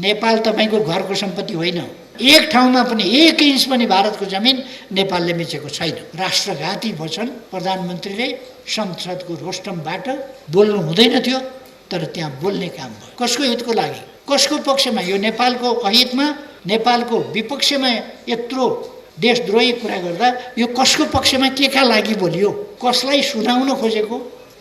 नेपाल तपाईको घरको सम्पत्ति होइन। एक ठाउँमा पनि 1 इन्च पनि भारतको जमिन नेपालले मिचेको छैन। राष्ट्रघाती वचन प्रधानमन्त्रीले संसदको रोस्टमबाट बोल्नु हुँदैन थियो, तर त्यहाँ बोल्ने काम भयो। कसको हितको लागि, कसको पक्षमा? यो नेपालको अहितमा, नेपालको विपक्षमा यत्रो देशद्रोही कुरा गर्दा यो कसको पक्षमा केका लागि बोलियो? कसलाई सुनाउन खोजेको?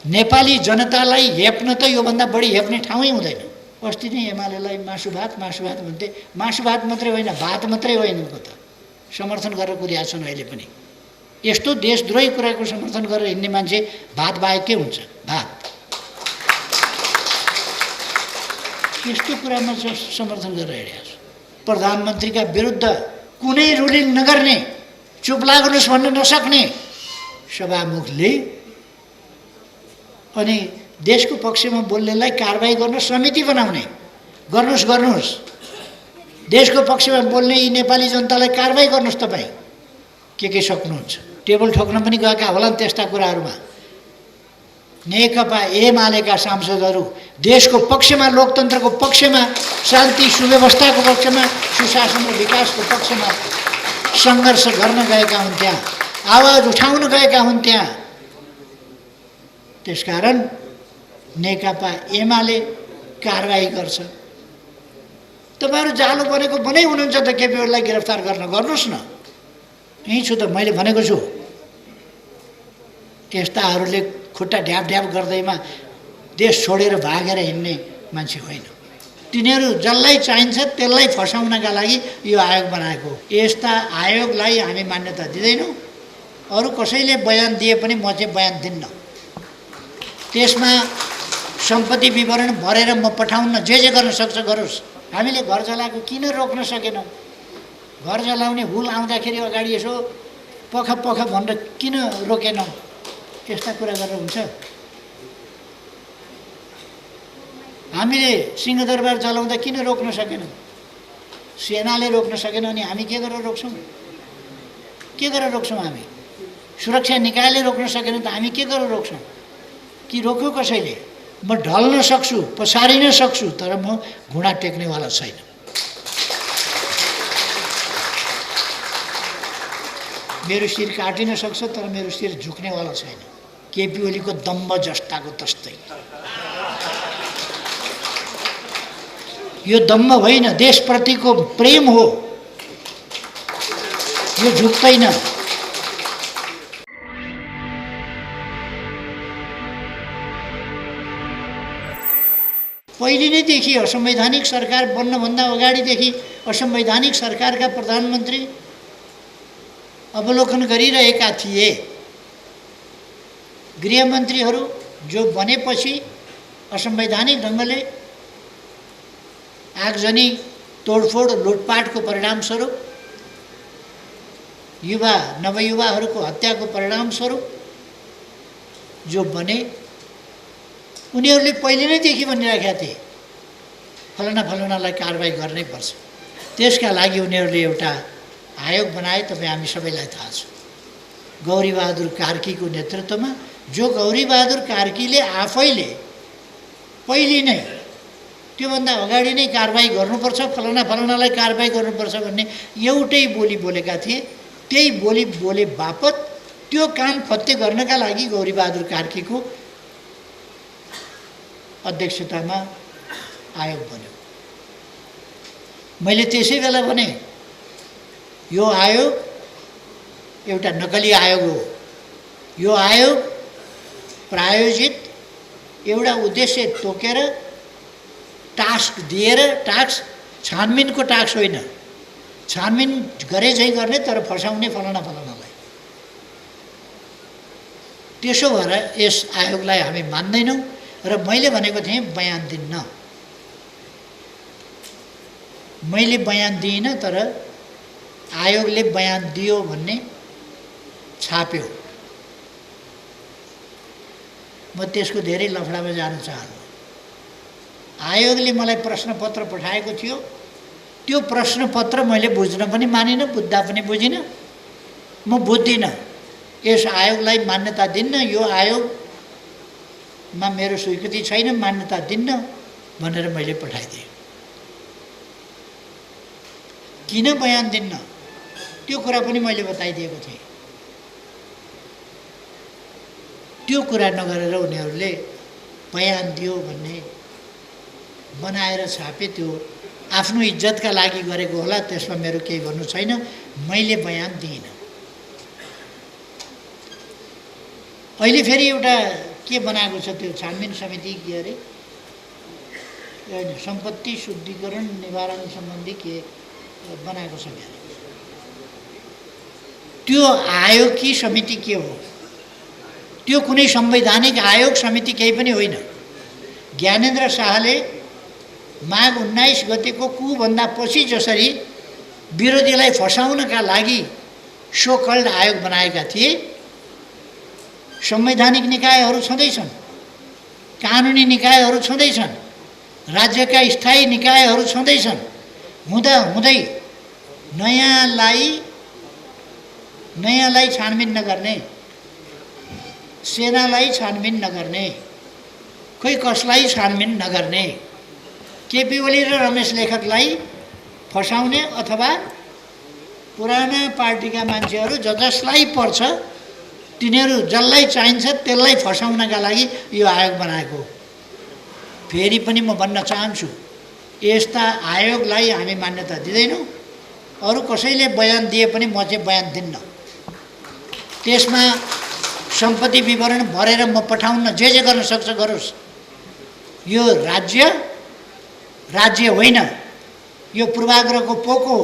नेपाली जनतालाई हेप्न त योभन्दा बढी हेप्ने ठाउँै हुँदैन। अस्ति नै एमालेलाई मासु भात भन्थे। मासु भात मात्रै होइन, भात मात्रै होइन, उनको त समर्थन गरेर कुरिया छन्। अहिले पनि यस्तो देशद्रोही कुराको समर्थन गरेर हिँड्ने मान्छे भात बाहेक के हुन्छ? भात। यस्तो कुरामा समर्थन गरेर हिँडेको छ। प्रधानमन्त्रीका विरुद्ध कुनै रुलिङ नगर्ने, चुप लाग्नुहोस् भन्न नसक्ने सभामुखले अनि देशको पक्षमा बोल्नेलाई कारबाही गर्न समिति बनाउने, गर्नुहोस्। देशको पक्षमा बोल्ने यी नेपाली जनतालाई कारबाही गर्नुहोस्। तपाईँ के सक्नुहुन्छ? टेबल ठोक्न पनि गएका होलान् त्यस्ता कुराहरूमा। नेकपा एमालेका सांसदहरू देशको पक्षमा, लोकतन्त्रको पक्षमा, शान्ति सुव्यवस्थाको पक्षमा, सुशासन र विकासको पक्षमा सङ्घर्ष गर्न गएका हुन्, त्यहाँ आवाज उठाउन गएका हुन् त्यहाँ। त्यसकारण नेकपा एमाले कारबाही गर्छ। तपाईँहरू जालो बनेको बनै हुनुहुन्छ त केपी ओलीलाई गिरफ्तार गर्नुहोस् न। यहीँ छु त, मैले भनेको छु। यस्ताहरूले खुट्टा ढ्याप ढ्याप गर्दैमा देश छोडेर भागेर हिँड्ने मान्छे होइन। तिनीहरू जसलाई चाहिन्छ त्यसलाई फसाउनका लागि यो आयोग बनाएको। यस्ता आयोगलाई हामी मान्यता दिँदैनौँ। अरू कसैले बयान दिए पनि म चाहिँ बयान दिन्न। त्यसमा सम्पत्ति विवरण भरेर म पठाउन, जे गर्न सक्छ गरोस्। हामीले घर जलाएको किन रोक्न सकेनौँ? घर जलाउने हुल आउँदाखेरि अगाडि यसो पख भनेर किन रोकेनौँ? त्यस्ता कुरा गरेर हुन्छ? हामीले सिंहदरबार जलाउँदा किन रोक्न सकेनौँ? सेनाले रोक्न सकेन अनि हामी के गरेर रोक्छौँ? हामी? सुरक्षा निकायले रोक्न सकेन त हामी के गरेर रोक्छौँ? कि रोक्यो कसैले? म ढल्न सक्छु, पछारिन सक्छु, तर म घुँडा टेक्नेवाला छैन। मेरो शिर काटिन सक्छ, तर मेरो शिर झुक्नेवाला छैन। केपी ओलीको दम्ब जस्ताको तस्तै। यो दम्ब होइन, देशप्रतिको प्रेम हो। यो झुक्दैन। पहिले नै देखि असंवैधानिक सरकार बन्नभन्दा अगाडिदेखि असंवैधानिक सरकारका प्रधानमन्त्री अवलोकन गरिरहेका थिए। गृहमन्त्रीहरू जो बनेपछि असंवैधानिक ढङ्गले आगजनी, तोडफोड, लुटपाटको परिणामस्वरूप, नवयुवाहरूको हत्याको परिणामस्वरूप जो बने, उनीहरूले पहिले नै देखि भनिराखेका थिए फलानालाई कारबाही गर्नै पर्छ। त्यसका लागि उनीहरूले एउटा आयोग बनाए। तपाईँ हामी सबैलाई थाहा छ। गौरीबहादुर कार्कीको नेतृत्वमा, जो गौरीबहादुर कार्कीले आफैले पहिले नै, त्योभन्दा अगाडि नै कारबाही गर्नुपर्छ, फलानालाई कारबाही गर्नुपर्छ भन्ने एउटै बोली बोलेका थिए। त्यही बोली बोले बापत त्यो काम फत्ते गर्नका लागि गौरीबहादुर कार्कीको अध्यक्षतामा आयोग बन्यो। मैले त्यसै बेला भने यो आयोग एउटा नकली आयोग हो। यो आयोग प्रायोजित एउटा उद्देश्य तोकेर टास्क दिएर, टास्क छानबिनको टास्क होइन, छानबिन गरे झै गर्ने तर फसाउने फलानालाई। त्यसो भएर यस आयोगलाई हामी मान्दैनौँ र मैले भनेको थिएँ बयान दिन्न। मैले बयान दिइनँ, तर आयोगले बयान दियो भन्ने छाप्यो। म त्यसको धेरै लफडामा जान चाहन्छु। आयोगले मलाई प्रश्नपत्र पठाएको थियो। त्यो प्रश्नपत्र मैले बुझ्न पनि मानिनँ, बुझ्दा पनि बुझिनँ। म बुझ्दिनँ। यस आयोगलाई मान्यता दिन्न, यो आयोगमा मेरो स्वीकृति छैन, मान्यता दिन्न भनेर मैले पठाइदिएँ। किन बयान दिन्न त्यो कुरा पनि मैले बताइदिएको थिएँ। त्यो कुरा नगरेर उनीहरूले बयान दियो भन्ने बनाएर छापे, त्यो आफ्नो इज्जतका लागि गरेको होला, त्यसमा मेरो केही भन्नु छैन। मैले बयान दिइनँ। अहिले फेरि एउटा के बनाएको छ, त्यो छानबिन समिति के अरे सम्पत्ति शुद्धिकरण निवारण सम्बन्धी के बनाएको छ क्या, त्यो आयोग कि समिति के हो? त्यो कुनै संवैधानिक आयोग समिति केही पनि होइन। ज्ञानेन्द्र शाहले माघ 19 गतेको कुभन्दा पछि जसरी विरोधीलाई फसाउनका लागि सो कल्ड आयोग बनाएका थिए, संवैधानिक निकायहरू छँदैछन्, कानुनी निकायहरू छँदैछन्, राज्यका स्थायी निकायहरू छँदैछन्, हुँदाहुँदै नयाँलाई छानबिन नगर्ने, सेनालाई छानबिन नगर्ने, खोइ कसलाई छानबिन नगर्ने, केपी ओली र रमेश लेखकलाई फसाउने अथवा पुराना पार्टीका मान्छेहरू जसलाई पर्छ तिनीहरू जसलाई चाहिन्छ त्यसलाई फसाउनका लागि यो आयोग बनाएको। फेरि पनि म भन्न चाहन्छु, यस्ता आयोगलाई हामी मान्यता दिँदैनौँ। अरू कसैले बयान दिए पनि म चाहिँ बयान दिन्न। त्यसमा सम्पत्ति विवरण भरेर म पठाउन, जे गर्न सक्छ गरोस्। यो राज्य होइन, यो पूर्वाग्रहको पोको हो,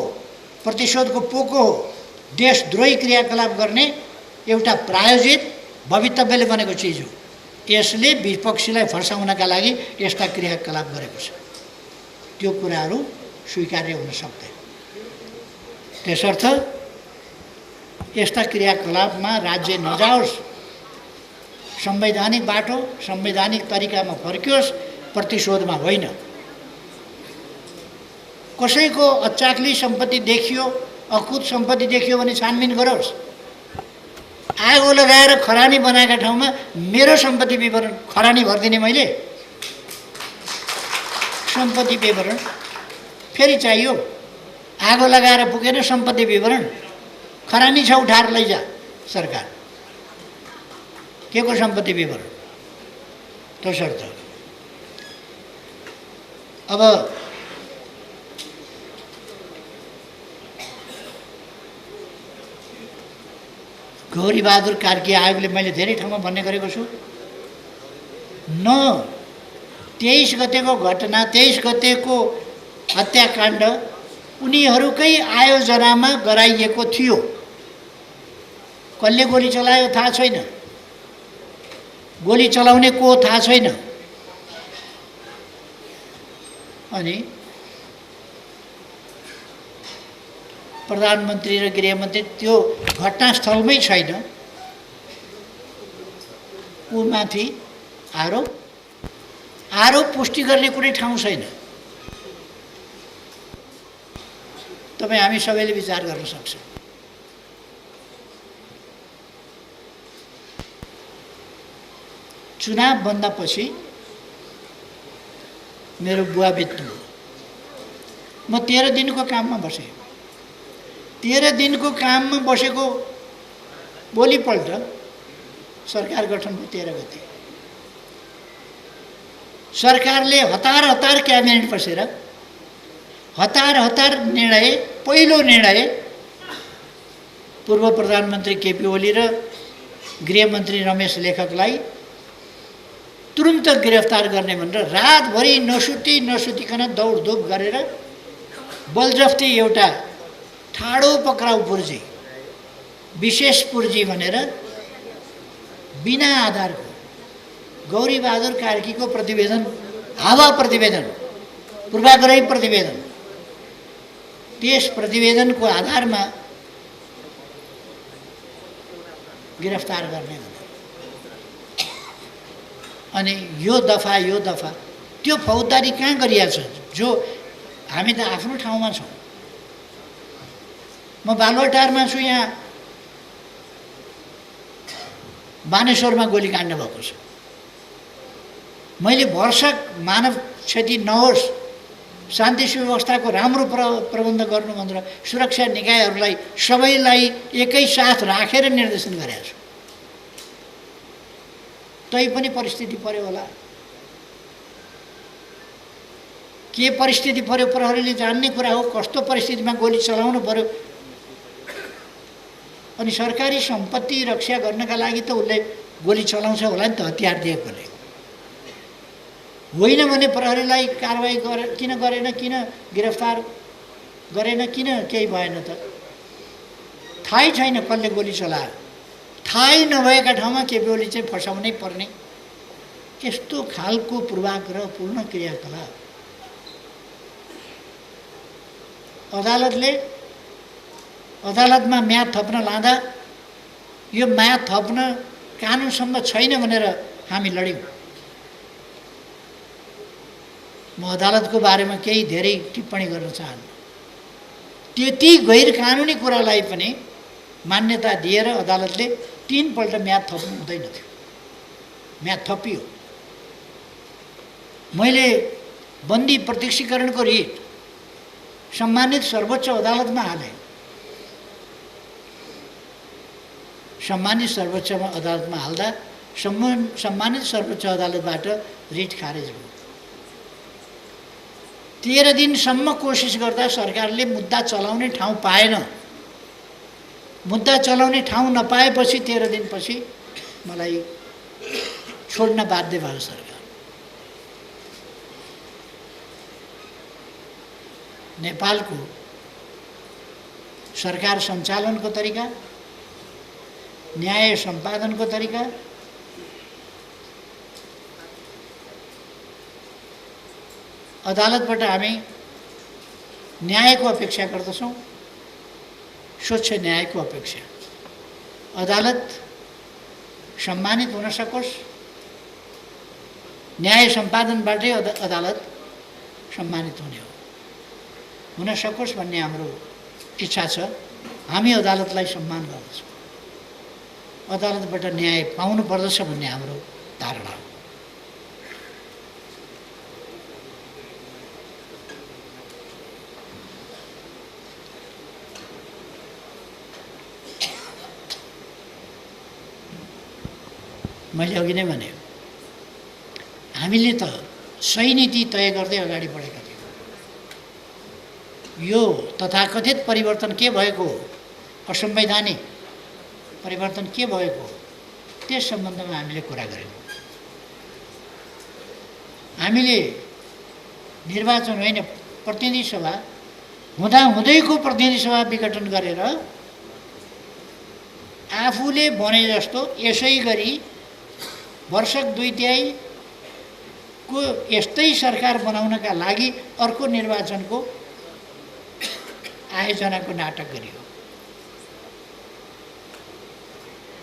प्रतिशोधको पोको हो, देशद्रोही क्रियाकलाप गर्ने एउटा प्रायोजित भवितव्यले बनेको चिज हो। यसले विपक्षीलाई फर्साउनका लागि यस्ता क्रियाकलाप गरेको छ। त्यो कुराहरू स्वीकार्य हुन सक्दैन। त्यसर्थ यस्ता क्रियाकलापमा राज्य नजाओस्, संवैधानिक बाटो संवैधानिक तरिकामा फर्कियोस्, प्रतिशोधमा होइन। कसैको अचाक्ली सम्पत्ति देखियो, अकुत सम्पत्ति देखियो भने छानबिन गरोस्। आगो लगाएर खरानी बनाएका ठाउँमा मेरो सम्पत्ति विवरण खरानी भरिदिने मैले सम्पत्ति विवरण फेरि चाहियो। आगो लगाएर पुगेन सम्पत्ति विवरण, खरानी छ उठाएर लैजा सरकार, के को सम्पत्ति विवरण? तसर्थ अब गौरीबहादुर कार्की आयोगले मैले धेरै ठाउँमा भन्ने गरेको छु, न 23 गतेको घटना, 23 गतेको हत्याकाण्ड उनीहरूकै आयोजनामा गराइएको थियो। कसले गोली चलायो थाहा छैन, गोली चलाउने को थाहा छैन। अनि प्रधानमन्त्री र गृहमन्त्री त्यो घटनास्थलमै छैन, उमाथि आरोप पुष्टि गर्ने कुनै ठाउँ छैन। तपाईँ हामी सबैले विचार गर्न सक्छौँ। चुनाव भन्दा पछि मेरो बुवा बित्नुभयो। म 13 दिनको काममा बसेँ। 13 दिनको काममा बसेको भोलिपल्ट सरकार गठन भयो। 13 गते सरकारले हतार क्याबिनेट बसेर हतार निर्णय, पहिलो निर्णय पूर्व प्रधानमन्त्री केपी ओली र गृहमन्त्री रमेश लेखकलाई तुरुन्त गिरफ्तार गर्ने भनेर रातभरि नसुतिकन दौडधुप गरेर बलजफ्ती एउटा ठाडो पक्राउ पूर्जी, विशेष पूर्जी भनेर बिना आधारको गौरीबहादुर कार्कीको प्रतिवेदन, हावा प्रतिवेदन, पूर्वाग्रही प्रतिवेदन, त्यस प्रतिवेदनको आधारमा गिरफ्तार गर्ने भने अनि यो दफा त्यो फौजदारी कहाँ गरिएको छ? जो हामी त आफ्नो ठाउँमा छौँ। म बालुवाटारमा छु, यहाँ बानेश्वरमा गोलीकाण्ड भएको छ। मैले भरसक मानव क्षति नहोस् शान्ति सुव्यवस्थाको राम्रो प्रबन्ध गर्नु भनेर सुरक्षा निकायहरूलाई सबैलाई एकै साथ राखेर निर्देशन गरेको छु। तै पनि परिस्थिति पर्यो होला। के परिस्थिति पर्यो प्रहरीले जान्ने कुरा हो। कस्तो परिस्थितिमा गोली चलाउनु पर्यो। अनि सरकारी सम्पत्ति रक्षा गर्नका लागि त उसले गोली चलाउँछ होला नि त, हतियार दिएकोले। होइन भने प्रहरीलाई कारबाही किन गरेन, किन गिरफ्तार गरेन, किन केही भएन त? थाहै छैन कसले गोली चलायो। थाहै नभएका ठाउँमा केपीओली चाहिँ फसाउनै पर्ने, यस्तो खालको पूर्वाग्रहपूर्ण क्रियाकलाप। अदालतमा म्याद थप्न लाँदा यो म्याद थप्न कानुनसम्म छैन भनेर हामी लड्यौँ। म अदालतको बारेमा केही धेरै टिप्पणी गर्न चाहन्न। त्यति गैर कानुनी कुरालाई पनि मान्यता दिएर अदालतले 3 पल्ट म्याद थप्नु हुँदैन थियो। म्याद थपियो। मैले बन्दी प्रत्यक्षीकरणको रिट सम्मानित सर्वोच्च अदालतमा हालेँ। सम्मानित सर्वोच्च अदालतमा हाल्दा सम्मानित सर्वोच्च अदालतबाट रिट खारेज भयो। 13 दिनसम्म कोसिस गर्दा सरकारले मुद्दा चलाउने ठाउँ पाएन। मुद्दा चलाउने ठाउँ नपाएपछि 13 दिनपछि मलाई छोड्न बाध्य भयो सरकार। नेपालको सरकार सञ्चालनको तरिका, न्याय सम्पादनको तरिका, अदालतबाट हामी न्यायको अपेक्षा गर्दछौँ, स्वच्छ न्यायको अपेक्षा। अदालत सम्मानित हुन सकोस्, न्याय सम्पादनबाटै अदालत सम्मानित हुन सकोस् भन्ने हाम्रो इच्छा छ। हामी अदालतलाई सम्मान गर्दछौँ। अदालतबाट न्याय पाउनु पर्दछ भन्ने हाम्रो धारणा हो। मैले अघि नै भने हामीले त सही नीति तय गर्दै अगाडि बढेका थियौँ। यो तथाकथित परिवर्तन के भएको हो, असंवैधानिक परिवर्तन के भएको हो, त्यस सम्बन्धमा हामीले कुरा गर्यौँ। हामीले निर्वाचन होइन, प्रतिनिधि सभा हुँदाहुँदैको प्रतिनिधि सभा विघटन गरेर आफूले भने जस्तो यसै गरी वर्षक 2/3 को यस्तै सरकार बनाउनका लागि अर्को निर्वाचनको आयोजनाको नाटक गरियो।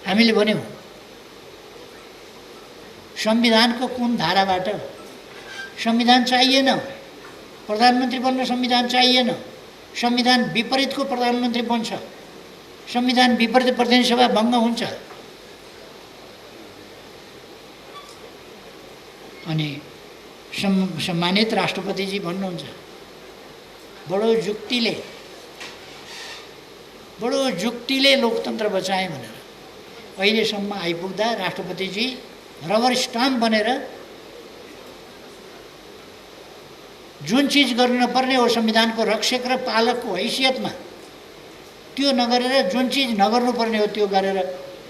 हामीले भन्यौँ संविधानको कुन धाराबाट संविधान चाहिएन, प्रधानमन्त्री बन्न संविधान चाहिएन, संविधान विपरीतको प्रधानमन्त्री बन्छ, संविधान विपरीत प्रतिनिधि सभा भङ्ग हुन्छ। अनि सम्मानित राष्ट्रपतिजी भन्नुहुन्छ बडो जुक्तिले लोकतन्त्र बचाए भनेर। अहिलेसम्म आइपुग्दा राष्ट्रपतिजी रबर स्टाम्प बनेर जुन चिज गर्नु नपर्ने हो संविधानको रक्षक र पालकको हैसियतमा त्यो नगरेर जुन चिज नगर्नुपर्ने हो त्यो गरेर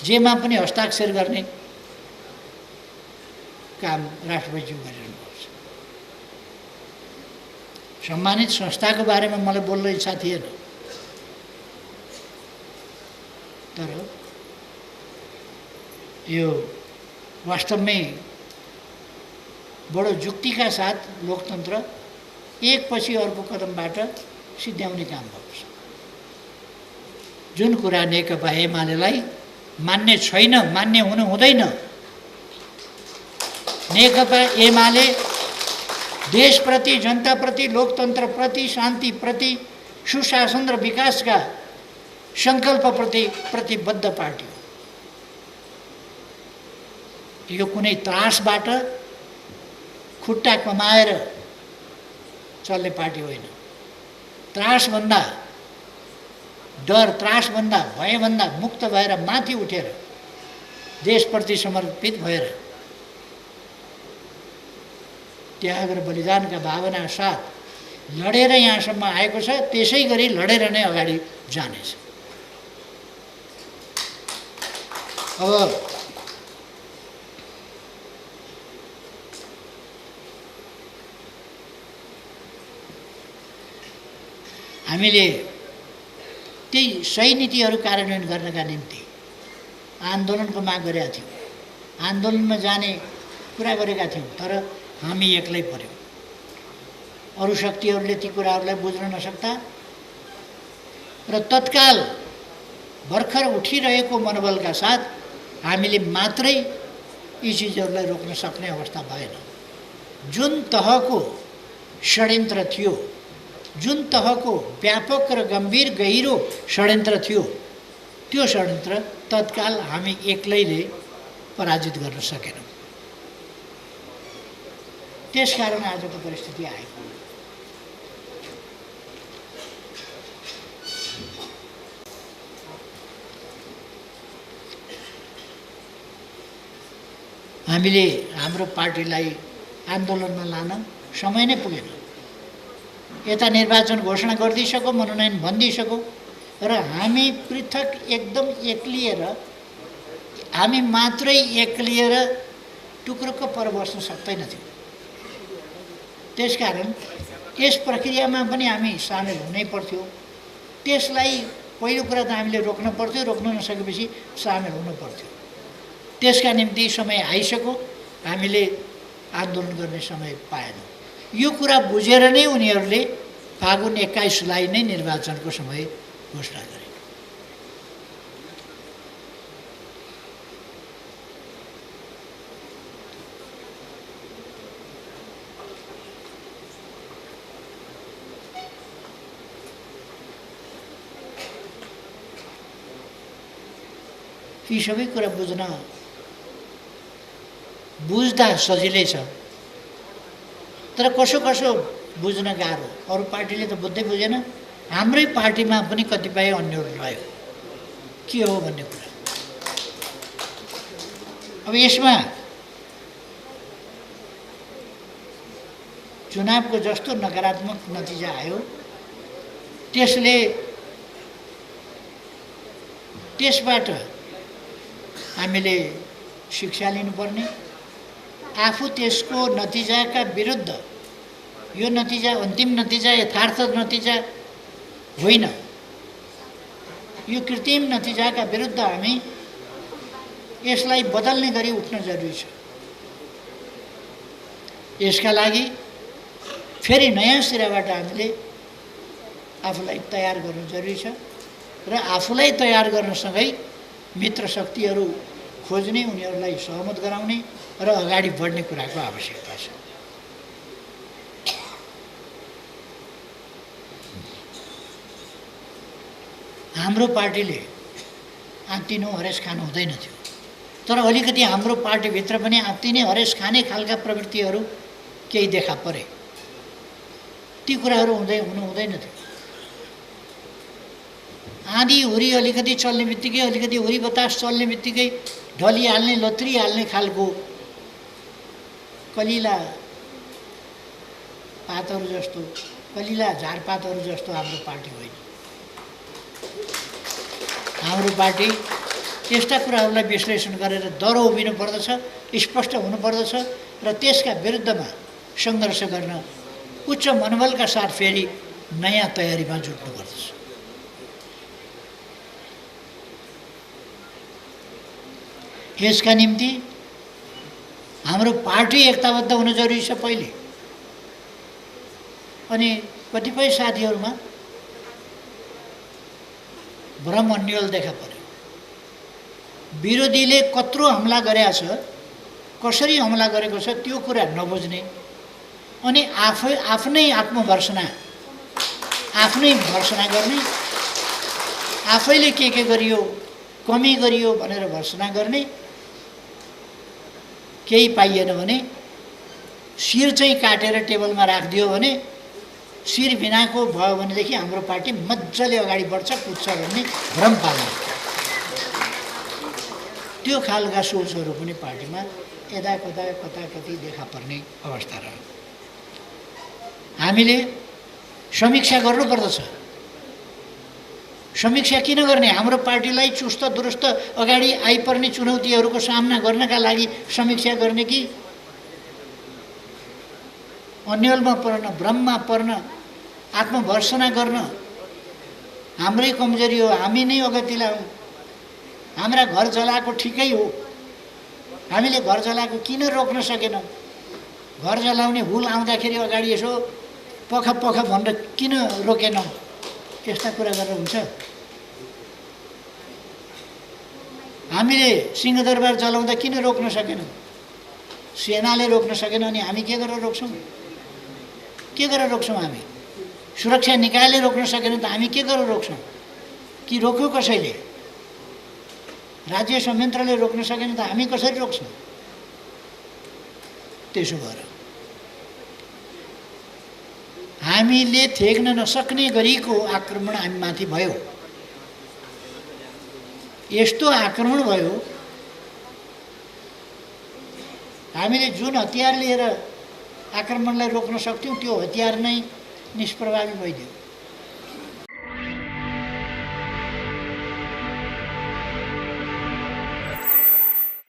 जेमा पनि हस्ताक्षर गर्ने काम राष्ट्रपतिज्यू गरिरहनुपर्छ। सम्मानित संस्थाको बारेमा मलाई बोल्न इच्छा थिएन, तर यो वास्तवमै बडो जुक्तिका साथ लोकतन्त्र एकपछि अर्को कदमबाट सिद्ध्याउने काम गर्छ। जुन कुरा नेकपा एमालेलाई मान्ने छैन, मान्ने हुनु हुँदैन। नेकपा एमाले देशप्रति, जनताप्रति, लोकतन्त्रप्रति, शान्तिप्रति, सुशासन र विकासका सङ्कल्पप्रति प्रतिबद्ध पार्टी हो। यो कुनै त्रासबाट खुट्टा कमाएर चल्ने पार्टी होइन। त्रासभन्दा डर, त्रासभन्दा भयभन्दा मुक्त भएर माथि उठेर देशप्रति समर्पित भएर त्याग र बलिदानका भावना साथ लडेर यहाँसम्म आएको छ। त्यसै गरी लडेर नै अगाडि जानेछ। अब हामीले त्यही सही नीतिहरू कार्यान्वयन गर्नका निम्ति आन्दोलनको माग गरेका थियौँ, आन्दोलनमा जाने कुरा गरेका थियौँ, तर हामी एक्लै पर्यौँ। अरू शक्तिहरूले ती कुराहरूलाई बुझ्न नसक्दा र तत्काल भर्खर उठिरहेको मनोबलका साथ हामीले मात्रै यी चिजहरूलाई रोक्न सक्ने अवस्था भएन। जुन तहको षड्यन्त्र थियो, जुन तहको व्यापक र गम्भीर गहिरो षड्यन्त्र थियो, त्यो षड्यन्त्र तत्काल हामी एक्लैले पराजित गर्न सकेनौँ। त्यसकारण आजको परिस्थिति आएको। हामीले हाम्रो पार्टीलाई आन्दोलनमा लान समय नै पुगेन। यता निर्वाचन घोषणा गरिदिइसक्यो, मनोनयन भनिदिइसक्यो र हामी पृथक एकदम एक्लिएर, हामी मात्रै एक्लिएर टुक्रुक्क पर बस्न सक्दैनथ्यौँ। त्यसकारण यस प्रक्रियामा पनि हामी सामेल हुनै पर्थ्यो। त्यसलाई पहिलो कुरा त हामीले रोक्न पर्थ्यो, रोक्न नसकेपछि सामेल हुनु पर्थ्यो। त्यसका निम्ति समय आइसक्यो, हामीले आन्दोलन गर्ने समय पाएनौँ। यो कुरा बुझेर नै उनीहरूले फागुन 21लाई नै निर्वाचनको समय घोषणा गरे। यी सबै कुरा बुझ्दा सजिलै छ, तर कसो कसो बुझ्न गाह्रो। अरू पार्टीले त बुझ्दै बुझेन। हाम्रै पार्टीमा पनि कतिपय अन्यल रह्यो, के हो भन्ने कुरा। अब यसमा चुनावको जस्तो नकारात्मक नतिजा आयो, त्यसबाट हामीले शिक्षा लिनुपर्ने, आफू त्यसको नतिजाका विरुद्ध, यो नतिजा अन्तिम नतिजा यथार्थ नतिजा होइन, यो कृत्रिम नतिजाका विरुद्ध हामी यसलाई बदल्ने गरी उठ्न जरुरी छ। यसका लागि फेरि नयाँ सिराबाट हामीले आफूलाई तयार गर्नु जरुरी छ र आफूलाई तयार गर्नसँगै मित्र शक्तिहरू खोज्ने, उनीहरूलाई सहमत गराउने र अगाडि बढ्ने कुराको आवश्यकता छ। हाम्रो पार्टीले आत्तिनु हरेस खानु हुँदैन थियो, तर अलिकति हाम्रो पार्टीभित्र पनि आत्तिने हरेस खाने खालका प्रवृत्तिहरू केही देखा परे। ती कुराहरू हुनु हुँदैन थियो। आँधी हुरी अलिकति चल्ने बित्तिकै, अलिकति हुरी बतास चल्ने बित्तिकै ढलिहाल्ने, लत्रिहाल्ने खालको कलिला पातहरू जस्तो, कलिला झारपातहरू जस्तो हाम्रो पार्टी होइन। हाम्रो पार्टी यस्ता कुराहरूलाई विश्लेषण गरेर दरो उभिनु पर्दछ, स्पष्ट हुनुपर्दछ र त्यसका विरुद्धमा सङ्घर्ष गर्न उच्च मनोबलका साथ फेरि नयाँ तयारीमा जुट्नुपर्दछ। यसका निम्ति हाम्रो पार्टी एकताबद्ध हुन जरुरी छ पहिले। अनि कतिपय साथीहरूमा भ्रम अन्यल देखा पर्यो। विरोधीले कत्रो हमला गरेको छ, कसरी हमला गरेको छ त्यो कुरा नबुझ्ने, अनि आफ्नै आत्मभर्सना, आफ्नै भर्सना गर्ने, आफैले के गरियो, कमी गरियो भनेर भर्सना गर्ने। केही पाइएन भने शिर चाहिँ काटेर टेबलमा राखिदियो भने शिर बिनाको भयो भनेदेखि हाम्रो पार्टी मजाले अगाडि बढ्छ कुद्छ भन्ने भ्रम पाल्नु। त्यो खालका सोचहरू पनि पार्टीमा यता कता कति देखा पर्ने अवस्था रह्यो। हामीले समीक्षा गर्नुपर्दछ। समीक्षा किन गर्ने? हाम्रो पार्टीलाई चुस्त दुरुस्त अगाडि आइपर्ने चुनौतीहरूको सामना गर्नका लागि समीक्षा गर्ने कि अन्यलमा पर्न, भ्रममा पर्न, आत्मभर्सना गर्न? हाम्रै कमजोरी हो, हामी नै अगति लाउँ। हाम्रा घर जलाएको ठिकै हो, हामीले घर जलाएको किन रोक्न सकेनौँ? घर जलाउने हुल आउँदाखेरि अगाडि यसो पख भनेर किन रोकेनौँ? यस्ता कुरा गरेर हुन्छ? हामीले सिंहदरबार जलाउँदा किन रोक्न सकेनौँ? सेनाले रोक्न सकेन अनि हामी के गरेर रोक्छौँ? के गरेर रोक्छौँ? हामी सुरक्षा निकायले रोक्न सकेन त हामी के गरेर रोक्छौँ? कि रोक्यो कसैले? राज्य संयन्त्रले रोक्न सकेन त हामी कसरी रोक्छौँ? त्यसो भएर हामीले थेक्न नसक्ने गरीको आक्रमण हामीमाथि भयो। यस्तो आक्रमण भयो, हामीले जुन हतियार लिएर आक्रमणलाई रोक्न सक्थ्यौँ त्यो हतियार नै निष्प्रभावी भइदियो।